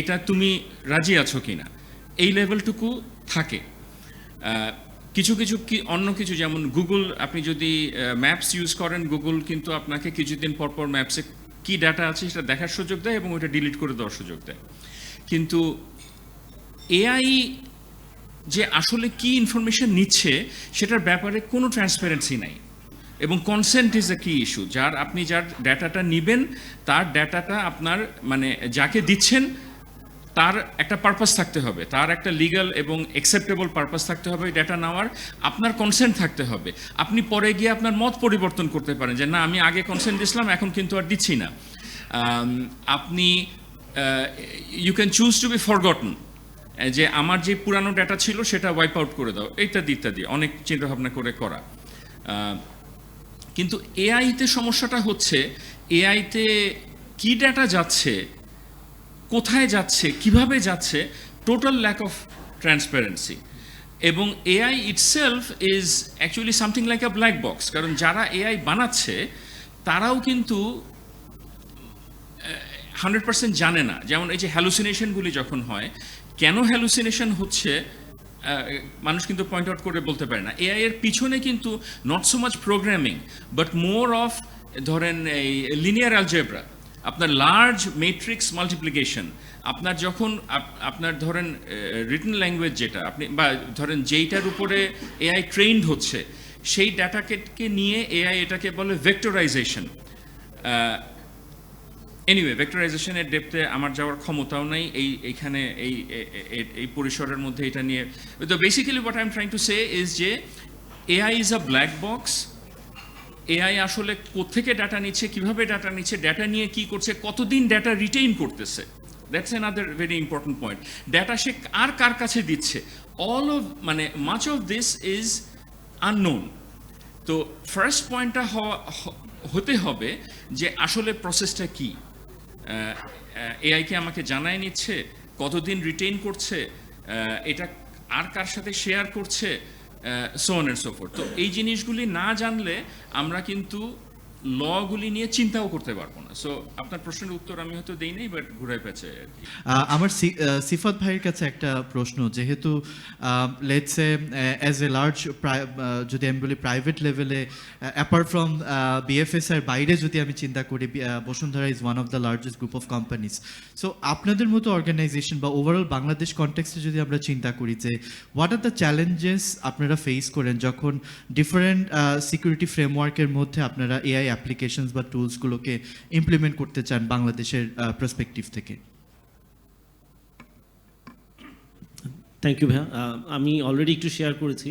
এটা তুমি রাজি আছো কিনা, এই লেভেলটুকু থাকে। কিছু অন্য কিছু, যেমন গুগল, আপনি যদি ম্যাপস ইউজ করেন, গুগল কিন্তু আপনাকে কিছুদিন পর ম্যাপসে কী ডাটা আছে সেটা দেখার সুযোগ দেয় এবং ওইটা ডিলিট করে দেওয়ার সুযোগ দেয়। কিন্তু এআই যে আসলে কি ইনফরমেশন নিচ্ছে সেটার ব্যাপারে কোনো ট্রান্সপারেন্সি নাই, এবং কনসেন্ট ইজ এ কি ইস্যু। আপনি যার ডাটাটা নেবেন, তার ডাটাটা আপনার, মানে যাকে দিচ্ছেন তার একটা পারপাস থাকতে হবে, তার একটা লিগ্যাল এবং অ্যাকসেপ্টেবল পারপাস থাকতে হবে ডেটা নেওয়ার, আপনার কনসেন্ট থাকতে হবে। আপনি পরে গিয়ে আপনার মত পরিবর্তন করতে পারেন যে না, আমি আগে কনসেন্ট দিছিলাম, এখন কিন্তু আর দিচ্ছি না। আপনি you can choose to be forgotten, যে আমার যে পুরানো ডেটা ছিল সেটা ওয়াইপ আউট করে দাও, ইত্যাদি অনেক চিন্তাভাবনা করে করা। কিন্তু এআইতে সমস্যাটা হচ্ছে, এআইতে কি ডেটা যাচ্ছে, কোথায় যাচ্ছে, কিভাবে যাচ্ছে, টোটাল ল্যাক অফ ট্রান্সপারেন্সি। এবং AI itself is actually something like a black box, কারণ যারা এআই বানাচ্ছে তারাও কিন্তু 100% জানে না। যেমন এই যে হ্যালুসিনেশনগুলি যখন হয়, কেন হ্যালুসিনেশন হচ্ছে মানুষ কিন্তু পয়েন্ট আউট করে বলতে পারে না। এআই এর পিছনে কিন্তু not so much programming, but more of, ধরেন এই লিনিয়ার অ্যালজেব্রা, আপনার লার্জ ম্যাট্রিক্স মাল্টিপ্লিকেশন, আপনার যখন আপনার ধরেন রিটেন ল্যাঙ্গুয়েজ যেটা আপনি, বা ধরেন যেইটার উপরে এআই ট্রেন্ড হচ্ছে, সেই ডাটাকে নিয়ে এআই এটাকে বলে ভেক্টরাইজেশন। এনিওয়ে, ভেক্টরাইজেশনের ডেপথে আমার যাওয়ার ক্ষমতাও নাই এইখানে এই পরিসরের মধ্যে এটা নিয়ে। তো basically what I am trying to say is যে AI is a black box. AI আসলে কোত্থেকে ডাটা নিচ্ছে, কিভাবে ডাটা নিচ্ছে, ডাটা নিয়ে কি করছে, কতদিন ডাটা রিটেইন করতেছে, that's another very important point. Data সে আর কার কাছে দিচ্ছে, অল অফ মানে much of this is unknown. তো ফার্স্ট পয়েন্টটা হতে হবে যে আসলে প্রসেসটা কি, এআইকে আমাকে জানায় নিচ্ছে, কতদিন রিটেইন করছে, এটা আর কার সাথে শেয়ার করছে, so on and so forth. তো এই জিনিসগুলি না জানলে আমরা কিন্তু লগুলি নিয়ে চিন্তাও করতে পারবো না। সো আপনার প্রশ্নের উত্তর আমি হয়তো দেই নাই, বাট ঘুরে পেছে আর কি। আমার সিফাত ভাইয়ের কাছে একটা প্রশ্ন, যেহেতু let's a as a large, যদি আমি বলি প্রাইভেট লেভেলে, অ্যাপার্ট ফ্রম বিএফএস এর বাইরে যদি আমি চিন্তা করি, Bashundhara is one of the largest group of companies. So আপনাদের মতো অর্গানাইজেশন বা ওভারঅল বাংলাদেশ কনটেক্সটে যদি আমরা চিন্তা করি যে হোয়াট আর দ্য চ্যালেঞ্জেস আপনারা ফেস করেন যখন ডিফারেন্ট সিকিউরিটি ফ্রেমওয়ার্কের মধ্যে আপনারা এআই অ্যাপ্লিকেশনস বা টুলসগুলোকে ইমপ্লিমেন্ট করতে চান বাংলাদেশের পার্সপেক্টিভ থেকে? থ্যাংক ইউ ভাইয়া। আমি অলরেডি একটু শেয়ার করেছি,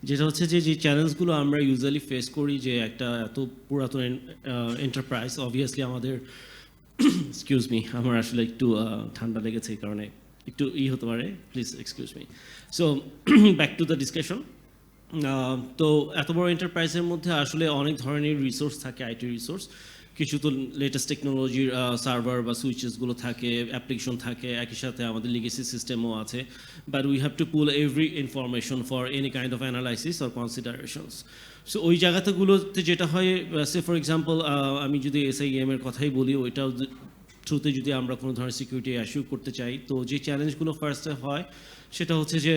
যেটা হচ্ছে যে চ্যালেঞ্জগুলো আমরা ইউজুয়ালি ফেস করি, যে একটা এত পুরাতন এন্টারপ্রাইজ, অবভিয়াসলি আমাদের এক্সকিউজ মি, আমার আসলে একটু ঠান্ডা লেগেছে, এই কারণে একটু হতে পারে, please excuse me. So back to the discussion. তো এত বড় এন্টারপ্রাইজের মধ্যে আসলে অনেক ধরনের রিসোর্স থাকে, আইটি রিসোর্স। কিছু তো লেটেস্ট টেকনোলজির সার্ভার বা সুইচেসগুলো থাকে, অ্যাপ্লিকেশন থাকে, একই সাথে আমাদের লিগেসি সিস্টেমও আছে, but we have two pool every information for any kind of analysis or considerations. So ওই জায়গাগুলোতে যেটা হয়, সে ফর এক্সাম্পল আমি যদি SIEM এর কথাই বলি, ওইটাও থ্রুতে যদি আমরা কোনো ধরনের সিকিউরিটি অ্যাসিউর করতে চাই, তো যে চ্যালেঞ্জগুলো ফার্স্টে হয় সেটা হচ্ছে যে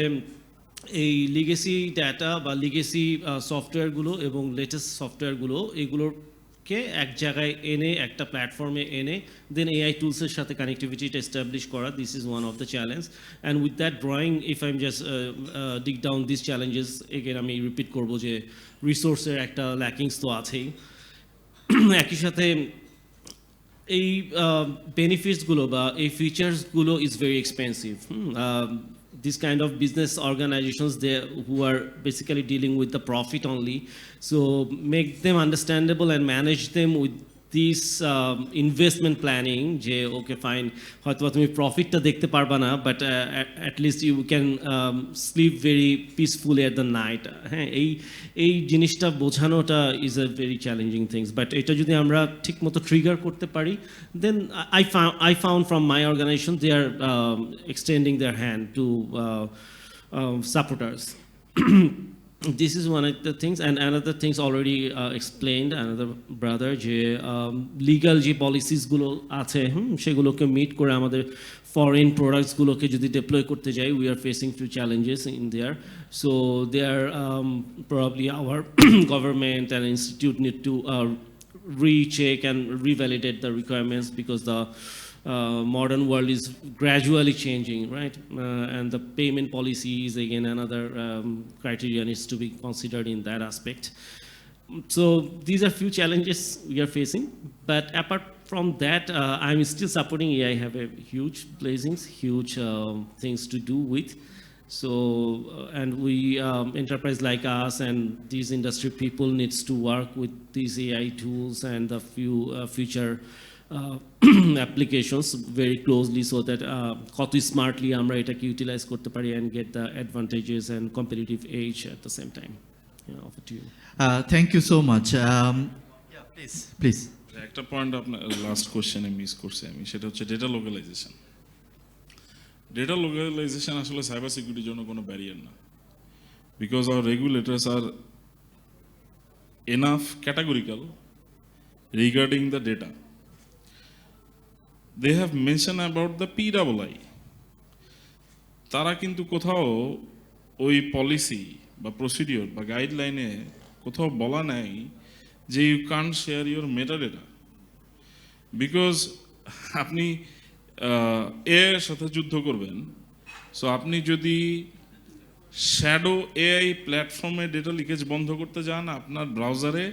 এই লিগেসি ডাটা বা লিগেসি সফটওয়্যারগুলো এবং লেটেস্ট সফটওয়্যারগুলো, এগুলোকে এক জায়গায় এনে, একটা প্ল্যাটফর্মে এনে, দেন AI টুলসের সাথে কানেক্টিভিটিটা এস্টাবলিশ করা, this is one of the challenge. And with that drawing, if I am just dig down this challenges, again আমি রিপিট করবো যে রিসোর্সের একটা ল্যাকিংস তো আছেই। একই সাথে এই বেনিফিটসগুলো বা এই ফিচার্সগুলো is very expensive. This kind of business organizations, they who are basically dealing with the profit only, so make them understandable and manage them with this investment planning, যে ওকে ফাইন, হয়তো তুমি প্রফিটটা দেখতে পারবা না, but at least you can sleep very peacefully at the night. হ্যাঁ, এই জিনিসটা বোঝানোটা is a very challenging things, but এটা যদি আমরা ঠিক মতো ট্রিগার করতে পারি, দেন I found from my organization they are extending their hand to support us. This is one of the things, and another things already explained another brother, যে legal যে policies গুলো আছে, সেগুলোকে মিট করে আমাদের ফরেন প্রোডাক্টসগুলোকে যদি ডিপ্লয় করতে যাই, we are facing few challenges in there. So there probably our government and institute need to recheck and revalidate the requirements, because the modern world is gradually changing, right? And the payment policy is again another criteria needs to be considered in that aspect. So these are few challenges we are facing, but apart from that, I'm still supporting AI. Have a huge blessings, huge things to do with. So and we enterprise like us and these industry people needs to work with these AI tools and the few future applications very closely, so that কত smartly আমরা এটাকে utilize করতে পারি and get the advantages and competitive edge at the same time. Over to you. Thank you so much. Please. একটা পয়েন্ট আপনার লাস্ট কোশ্চেনে মিস করছি আমি, সেটা হচ্ছে ডেটা লোকালাইজেশন। ডেটা লোকালাইজেশন আসলে সাইবার সিকিউরিটির জন্য কোনো ব্যারিয়ার না, because our regulators are enough categorical regarding the data. They have mentioned about the PII. তারা কিন্তু কোথাও ওই পলিসি বা প্রসিডিওর বা গাইডলাইনে কোথাও বলা নাই যে you can't share your metadata, because আপনি এআই এর সাথে যুদ্ধ করবেন। সো আপনি যদি শ্যাডো এআই প্ল্যাটফর্মে ডেটা লিকেজ বন্ধ করতে যান, আপনার ব্রাউজারে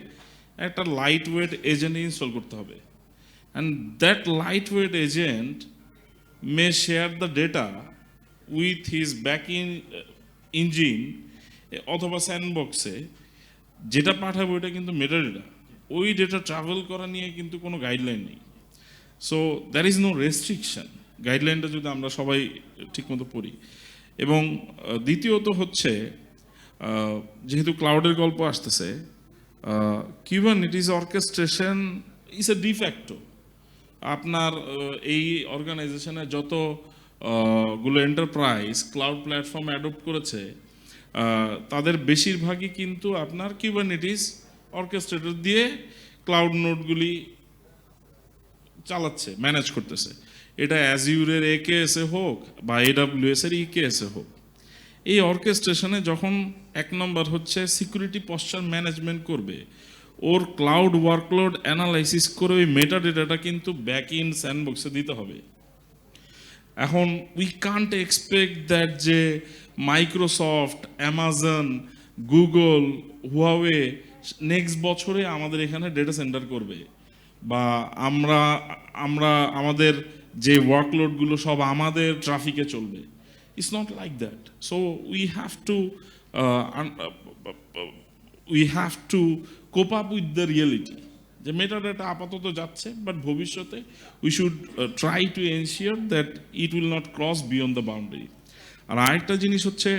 একটা লাইট ওয়েট এজেন্ট ইনস্টল করতে হবে, and that lightweight agent may share the data with his back-end engine অথবা স্যান্ডবক্সে, যেটা পাঠাবো এটা কিন্তু মেটাডেটা, ওই ডেটা ট্রাভেল করা নিয়ে কিন্তু কোনো গাইডলাইন নেই। So there is no restriction গাইডলাইনটা যদি আমরা সবাই ঠিকমতো পড়ি। এবং দ্বিতীয়ত হচ্ছে যেহেতু ক্লাউডের গল্প আসতেছে, কিউবারনেটিস অর্কেস্ট্রেশন ইজ এ ডিফ্যাক্টো। আপনার এই অর্গানাইজেশনে যত গুলো এন্টারপ্রাইজ ক্লাউড প্ল্যাটফর্ম অ্যাডপ্ট করেছে তাদের বেশিরভাগই কিন্তু আপনার কিউবারনেটিস অর্কেস্ট্রেটর দিয়ে ক্লাউড নোডগুলি চালাচ্ছে, ম্যানেজ করতেছে। এটা অ্যাজিউরের একেএসে হোক বা AWS এর ইকেএসে হোক। এই অর্কেস্ট্রেশনে যখন এক নম্বর হচ্ছে সিকিউরিটি পশ্চার ম্যানেজমেন্ট করবে, ওর ক্লাউড ওয়ার্কলোড অ্যানালাইসিস করে ওই মেটা ডেটাটা কিন্তু ব্যাক ইন স্যান্ডবক্সে দিতে হবে। এখন উই কান্ট এক্সপেক্ট দ্যাট যে Microsoft, Amazon, Google, Huawei next বছরে আমাদের এখানে ডেটা সেন্টার করবে, বা আমরা আমরা আমাদের যে ওয়ার্কলোডগুলো সব আমাদের ট্রাফিকে চলবে। It's not like that. So we have to cope up with the reality যে মেটা ডেটা আপাতত যাচ্ছে, বাট ভবিষ্যতে we should try to ensure that it will not cross beyond the boundary. আর আরেকটা জিনিস হচ্ছে,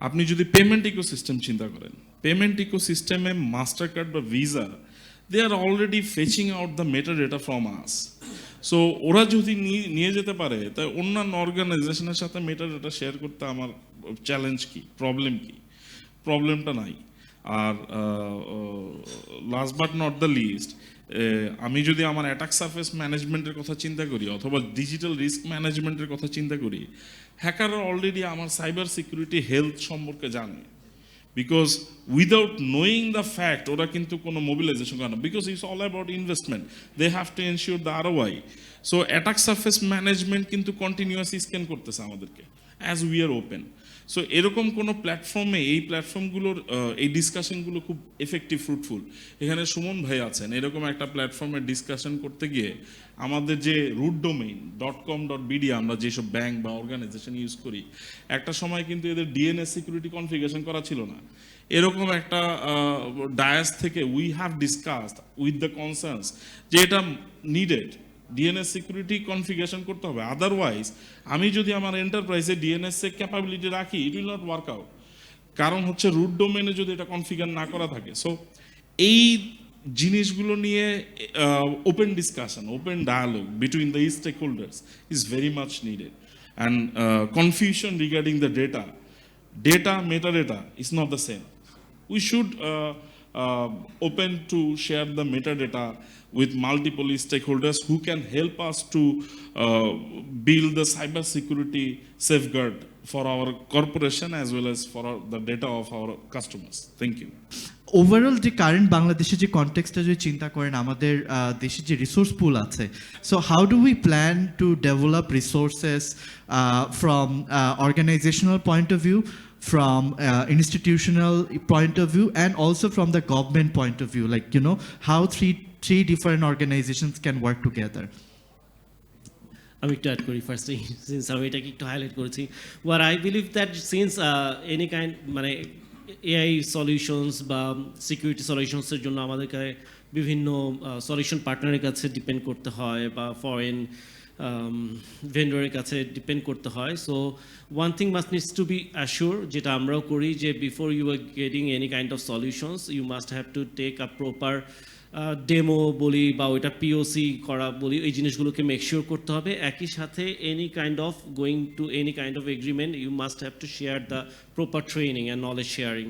আপনি যদি পেমেন্ট ইকোসিস্টেম চিন্তা করেন, পেমেন্ট ইকোসিস্টেমে মাস্টার কার্ড বা visa, they are already fetching out the meta data from us. So ওরা যদি নিয়ে যেতে পারে, তাই অন্যান্য অর্গানাইজেশনের সাথে মেটা ডেটা শেয়ার করতে আমার চ্যালেঞ্জ কি, প্রবলেম কি? প্রবলেমটা নাই। আর last but not the least, আমি যদি আমার অ্যাটাক সার্ফেস ম্যানেজমেন্টের কথা চিন্তা করি অথবা ডিজিটাল রিস্ক ম্যানেজমেন্টের কথা চিন্তা করি, হ্যাকাররা অলরেডি আমার সাইবার সিকিউরিটি হেলথ সম্পর্কে জানে। Because without knowing the fact ওরা কিন্তু কোনো মোবিলাইজেশন করে না, because it's all about investment, they have to ensure the ROI। So attack surface management কিন্তু কন্টিনিউয়াসলি স্ক্যান করতেছে আমাদেরকে as we are open. So এরকম কোনো প্ল্যাটফর্মে এই প্ল্যাটফর্মগুলোর এই ডিসকাশনগুলো খুব এফেক্টিভ, ফ্রুটফুল। এখানে সুমন ভাই আছেন, এরকম একটা প্ল্যাটফর্মে ডিসকাশন করতে গিয়ে আমাদের যে রুট ডোমেইন .com.bd আমরা যেসব ব্যাংক বা অর্গানাইজেশন ইউজ করি, একটা সময় কিন্তু এদের DNS সিকিউরিটি কনফিগারেশন করা ছিল না। এরকম একটা ডায়াস থেকে we have discussed with the concerns যে এটা নিডেড, DNS সিকিউরিটি কনফিগারেশন করতে হবে। আদারওয়াইজ আমি যদি আমার এন্টারপ্রাইজে DNS ক্যাপাবিলিটি রাখি, ইট উইল নট ওয়ার্ক আউট। কারণ হচ্ছে রুট ডোমেনে যদি এটা কনফিগার না করা থাকে। সো এই জিনিসগুলো নিয়ে open discussion, open dialogue between the stakeholders is very much needed. And confusion regarding the data, metadata is not the same. We should open to share the metadata with multiple stakeholders who can help us to build the cyber security safeguard for our corporation as well as for the data of our customers. Thank you. Overall যে কারেন্ট বাংলাদেশের যে কনটেক্সটটা যদি চিন্তা করেন, আমাদের দেশে যে রিসোর্স পুল আছে, so how do we plan to develop resources from organizational point of view, from institutional point of view, and also from the government point of view, like, you know, how three different organizations can work together? আমি একটু অ্যাড করি ফার্স্টে, সিন্স আমি এটাকে একটু হাইলাইট করেছি। Where I believe that since any kind মানে AI সলিউশনস বা সিকিউরিটি সলিউশনসের জন্য আমাদেরকে বিভিন্ন সলিউশন পার্টনারের কাছে ডিপেন্ড করতে হয় বা ফরেন ভেন্ডরের কাছে ডিপেন্ড করতে হয়। So one thing must needs to be assure, যেটা আমরাও করি, যে before you are getting any kind of solutions you must have to take a proper demo বলি বা ওইটা POC করা বলি, এই জিনিসগুলোকে মেকশিওর করতে হবে। একই সাথে any kind of going to any kind of agreement you must have to share the proper training and knowledge sharing.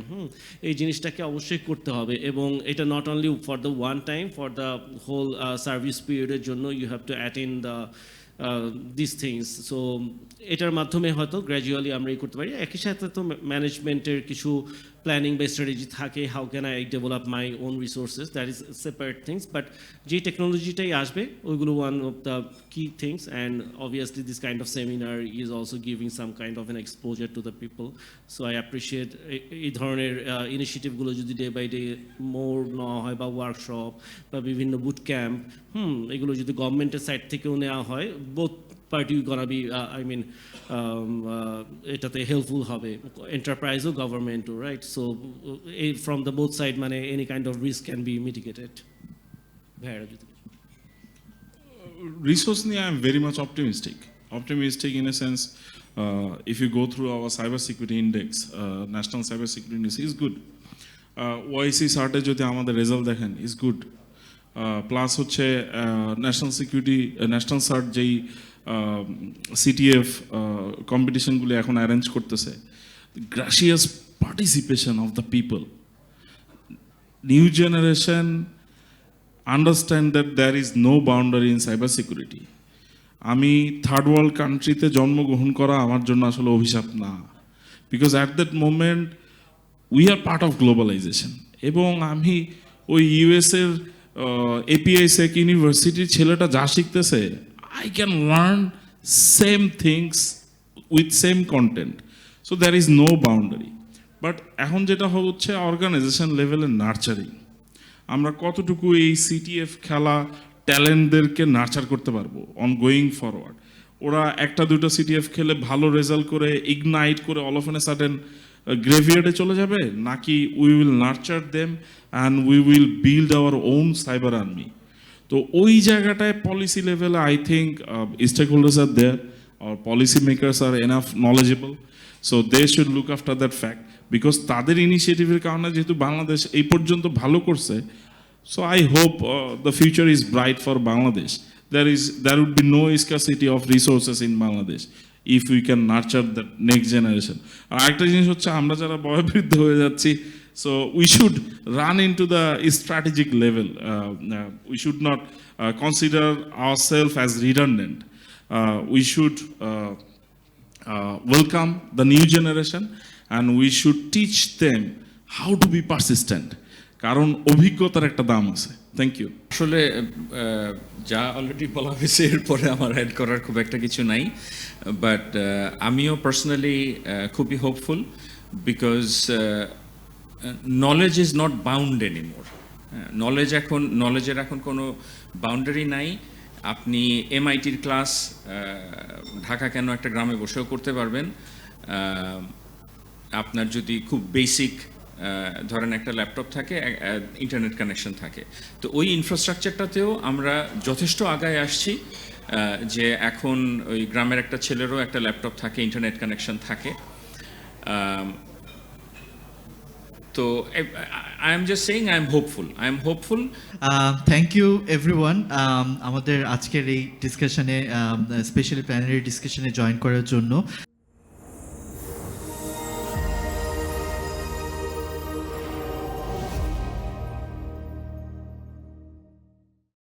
এই জিনিসটাকে অবশ্যই করতে হবে, এবং এটা not only for the one time, for the whole service পিরিয়ডের জন্য you have to attend the this things. So এটার মাধ্যমে হয়তো গ্র্যাজুয়ালি আমরা এই করতে পারি। একই সাথে তো ম্যানেজমেন্টের কিছু প্ল্যানিং বা স্ট্র্যাটেজি থাকে, how can I develop my own resources, that is separate things. But যে টেকনোলজিটাই আসবে ওইগুলো ওয়ান অফ দ্য কি things, and obviously this kind of seminar is also giving some kind of an exposure to the people. So I appreciate এই ধরনের ইনিশিয়েটিভগুলো যদি ডে বাই ডে মোর নেওয়া হয়, বা ওয়ার্কশপ বা বিভিন্ন বুট ক্যাম্প, এগুলো যদি গভর্নমেন্টের সাইড থেকেও নেওয়া হয়, বোথ পার্টি গনা বি এটাতে হেল্পফুল হবে, এন্টারপ্রাইজও গভর্নমেন্টও, right? So from the both side মানে any kind of risk can be mitigated. resource niye I am very much optimistic. Optimistic in a sense, if you go through our cybersecurity index, national cybersecurity index is good. OIC সার্টে যদি আমাদের রেজাল্ট দেখেন ইজ গুড, প্লাস হচ্ছে ন্যাশনাল সার্ট যেই সিটিএফ কম্পিটিশনগুলি এখন অ্যারেঞ্জ করতেছে, gracious participation of the people, new generation understand that there is no boundary in cyber security. আমি থার্ড ওয়ার্ল্ড কান্ট্রিতে জন্মগ্রহণ করা আমার জন্য আসলে অভিশাপ না, because at that moment we are part of globalization. এবং আমি ওই ইউএসের এপিআই সেক ইউনিভার্সিটির ছেলেটা যা শিখতেছে, I can learn same things with same content, so there is no boundary. But এখন যেটা হচ্ছে অর্গানাইজেশন লেভেলের নার্চারিং, আমরা কতটুকু এই সিটিএফ খেলা ট্যালেন্টদেরকে নার্চার করতে পারবো অন গোয়িং ফরওয়ার্ড। ওরা একটা দুটো সিটিএফ খেলে ভালো রেজাল্ট করে ইগনাইট করে অল অফ এন সাডেন গ্রেভিয়ার্ডে চলে যাবে, নাকি we will nurture them and we will build our own cyber army. তো ওই জায়গাটায় পলিসি লেভেলে I think stakeholders are there, are policy makers are enough knowledgeable, so they should look after that fact, because তাদের ইনিশিয়েটিভের কারণে যেহেতু বাংলাদেশ এই পর্যন্ত ভালো করছে, so I hope the future is bright for Bangladesh. There would be no scarcity of resources in Bangladesh if we can nurture the next generation. আর আরেকটা জিনিস হচ্ছে, আমরা যারা বয়োবৃদ্ধ হয়ে যাচ্ছি, so we should run into the strategic level. We should not consider ourselves as redundant. We should welcome the new generation and we should teach them how to be persistent. কারণ অভিজ্ঞতার একটা দাম আছে। Thank you. আসলে যা অলরেডি বলা হয়েছে এরপরে আমার অ্যাড করার খুব একটা কিছু নাই, বাট আমিও পার্সোনালি খুবই hopeful, because knowledge is not bound anymore. নলেজের এখন কোনো বাউন্ডারি নাই। আপনি এমআইটির ক্লাস ঢাকা কেন একটা গ্রামে বসেও করতে পারবেন, আপনার যদি খুব বেসিক ধরেন একটা ল্যাপটপ থাকে, ইন্টারনেট কানেকশন থাকে। তো ওই ইনফ্রাস্ট্রাকচারটাতেও আমরা যথেষ্ট আগায় আসছি, যে এখন ওই গ্রামের একটা ছেলেরও একটা ল্যাপটপ থাকে, ইন্টারনেট কানেকশন থাকে। তো I am just saying I am hopeful. Thank you everyone আমাদের আজকের এই ডিসকাশনে, স্পেশালি প্যানেলের ডিসকাশনে জয়েন করার জন্য।